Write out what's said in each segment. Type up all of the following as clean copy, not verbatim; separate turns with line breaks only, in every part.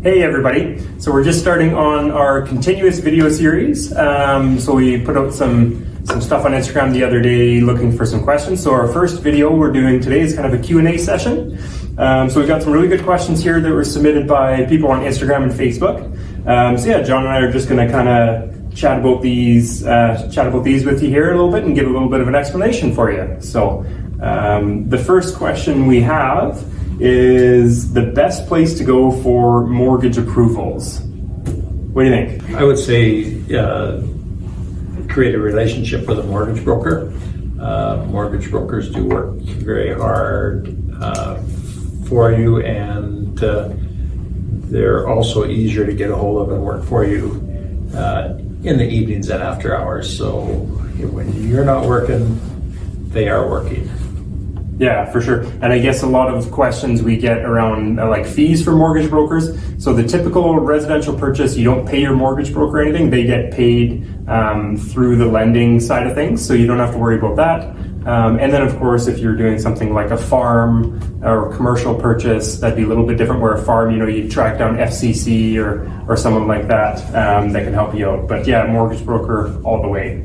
Hey everybody, so we're just starting on our continuous video series. So we put out some stuff on Instagram the other day looking for some questions. So our first video we're doing today is kind of a Q&A session. So we've got some really good questions here that were submitted by people on Instagram and Facebook. So yeah, John and I are just going to kind of chat about these with you here a little bit and give a little bit of an explanation for you. So the first question we have is the best place to go for mortgage approvals. What do you think?
I would say create a relationship with a mortgage broker. Mortgage brokers do work very hard for you, and they're also easier to get a hold of and work for you in the evenings and after hours. So when you're not working, they are working.
Yeah, for sure. And I guess a lot of questions we get around like fees for mortgage brokers. So the typical residential purchase, you don't pay your mortgage broker anything. They get paid through the lending side of things. So you don't have to worry about that. And then of course, if you're doing something like a farm or commercial purchase, that'd be a little bit different, where a farm, you track down FCC or someone like that that can help you out. But yeah, mortgage broker all the way.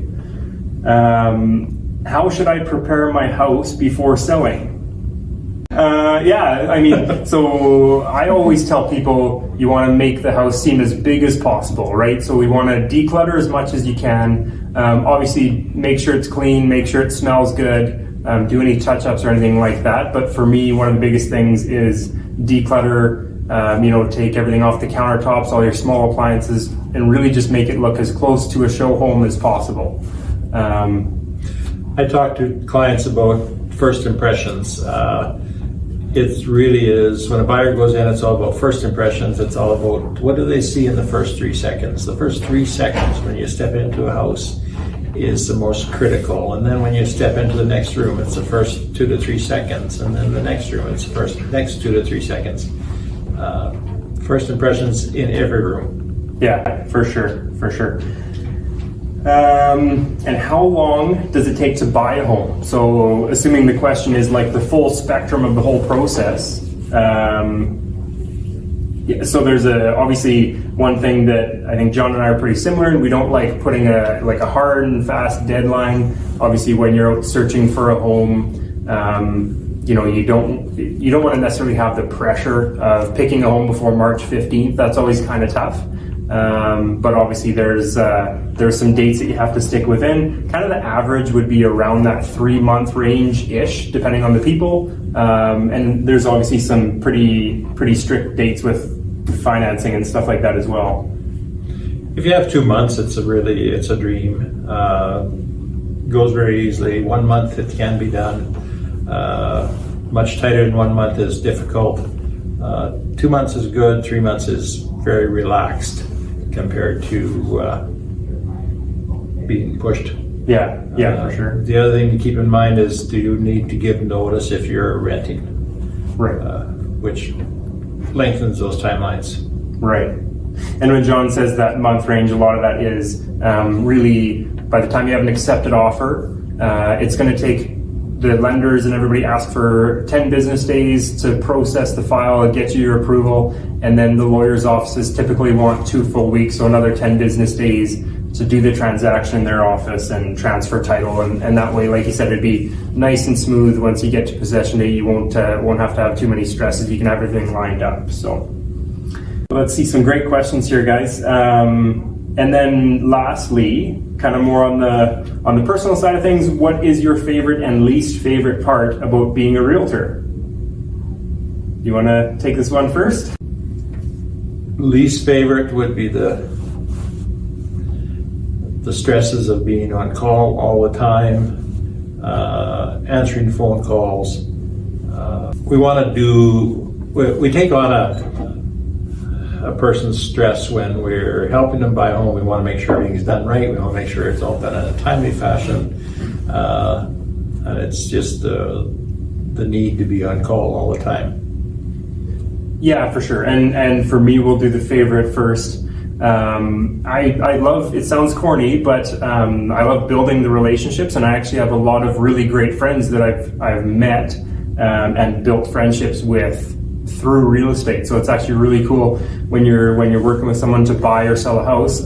How should I prepare my house before selling? Yeah, I mean, so I always tell people you want to make the house seem as big as possible, right? So we want to declutter as much as you can. Obviously, make sure it's clean, make sure it smells good, do any touch-ups or anything like that. But for me, one of the biggest things is declutter, take everything off the countertops, all your small appliances, and really just make it look as close to a show home as possible.
I talk to clients about first impressions. It really is, when a buyer goes in, it's all about first impressions. It's all about what do they see in the first 3 seconds. The first 3 seconds when you step into a house is the most critical. And then when you step into the next room, it's the first 2 to 3 seconds. And then the next room, it's the next 2 to 3 seconds. First impressions in every room.
Yeah, for sure. And how long does it take to buy a home? So assuming the question is like the full spectrum of the whole process. So there's obviously one thing that I think John and I are pretty similar, and we don't like putting a hard and fast deadline. Obviously when you're out searching for a home, you don't want to necessarily have the pressure of picking a home before March 15th. That's always kind of tough. But obviously there's some dates that you have to stick within. Kind of the average would be around that 3-month range-ish, depending on the people. And there's obviously some pretty strict dates with financing and stuff like that as well.
If you have 2 months, it's a dream. Goes very easily. 1 month, it can be done. Much tighter than 1 month is difficult. 2 months is good. 3 months is very relaxed compared to being pushed.
Yeah, for sure.
The other thing to keep in mind is, do you need to give notice if you're renting?
Right.
Which lengthens those timelines.
Right. And when John says that month range, a lot of that is really by the time you have an accepted offer, it's going to take the lenders and everybody ask for 10 business days to process the file and get you your approval. And then the lawyer's offices typically want 2 full weeks, so another 10 business days to do the transaction in their office and transfer title. And that way, like you said, it'd be nice and smooth. Once you get to possession day, you won't have to have too many stresses. You can have everything lined up. So let's see some great questions here, guys. And then lastly, kind of more on the personal side of things, what is your favorite and least favorite part about being a realtor? You want to take this one first?
Least favorite would be the stresses of being on call all the time, answering phone calls. We take on a person's stress when we're helping them buy a home. We want to make sure everything's done right. We want to make sure it's all done in a timely fashion. And it's just the need to be on call all the time.
Yeah, for sure. And for me, we'll do the favorite first. I love, it sounds corny, but I love building the relationships, and I actually have a lot of really great friends that I've met and built friendships with through real estate. So it's actually really cool when you're working with someone to buy or sell a house,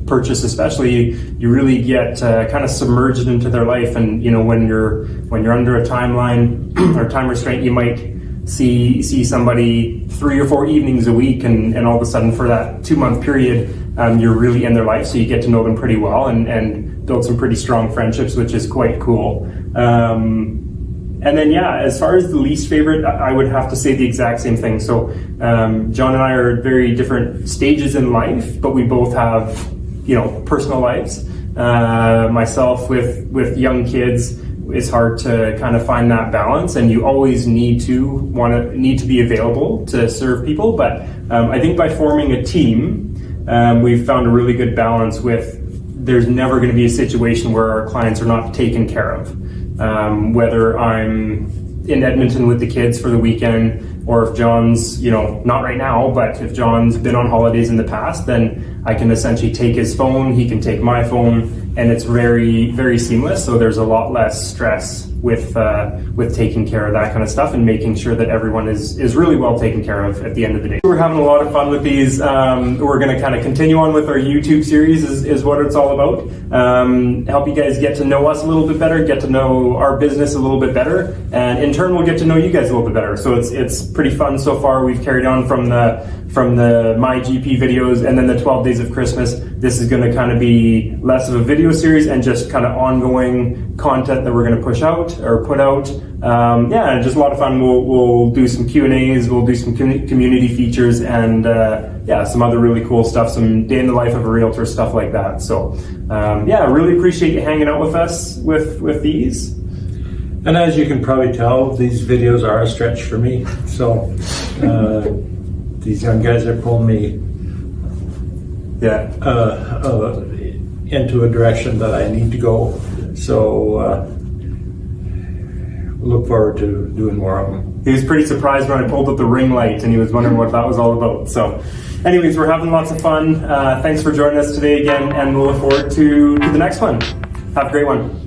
purchase especially. You really get kind of submerged into their life, and when you're under a timeline or time restraint, you might see somebody 3 or 4 evenings a week, and all of a sudden for that 2-month period, you're really in their life, so you get to know them pretty well and build some pretty strong friendships, which is quite cool. And then, as far as the least favorite, I would have to say the exact same thing. So John and I are at very different stages in life, but we both have, personal lives. Myself with young kids, it's hard to kind of find that balance, and you always need to be available to serve people. But I think by forming a team, we've found a really good balance with, there's never going to be a situation where our clients are not taken care of. Whether I'm in Edmonton with the kids for the weekend, or if John's, not right now, but if John's been on holidays in the past, then I can essentially take his phone, he can take my phone, and it's very, very seamless. So there's a lot less stress with taking care of that kind of stuff and making sure that everyone is really well taken care of at the end of the day. We're having a lot of fun with these. We're going to kind of continue on with our YouTube series is what it's all about. Help you guys get to know us a little bit better, get to know our business a little bit better, and in turn we'll get to know you guys a little bit better. So it's pretty fun so far. We've carried on from the My GP videos, and then the 12 Days of Christmas. This is going to kind of be less of a video series and just kind of ongoing content that we're going to push out or put out. Just a lot of fun. We'll do some Q&As, we'll do some community features, and some other really cool stuff, some day in the life of a realtor, stuff like that. So really appreciate you hanging out with us with these.
And as you can probably tell, these videos are a stretch for me. So these young guys are pulling me into a direction that I need to go. So look forward to doing more of them.
He was pretty surprised when I pulled up the ring light, and he was wondering what that was all about. So anyways, we're having lots of fun. Thanks for joining us today again, and we'll look forward to the next one. Have a great one.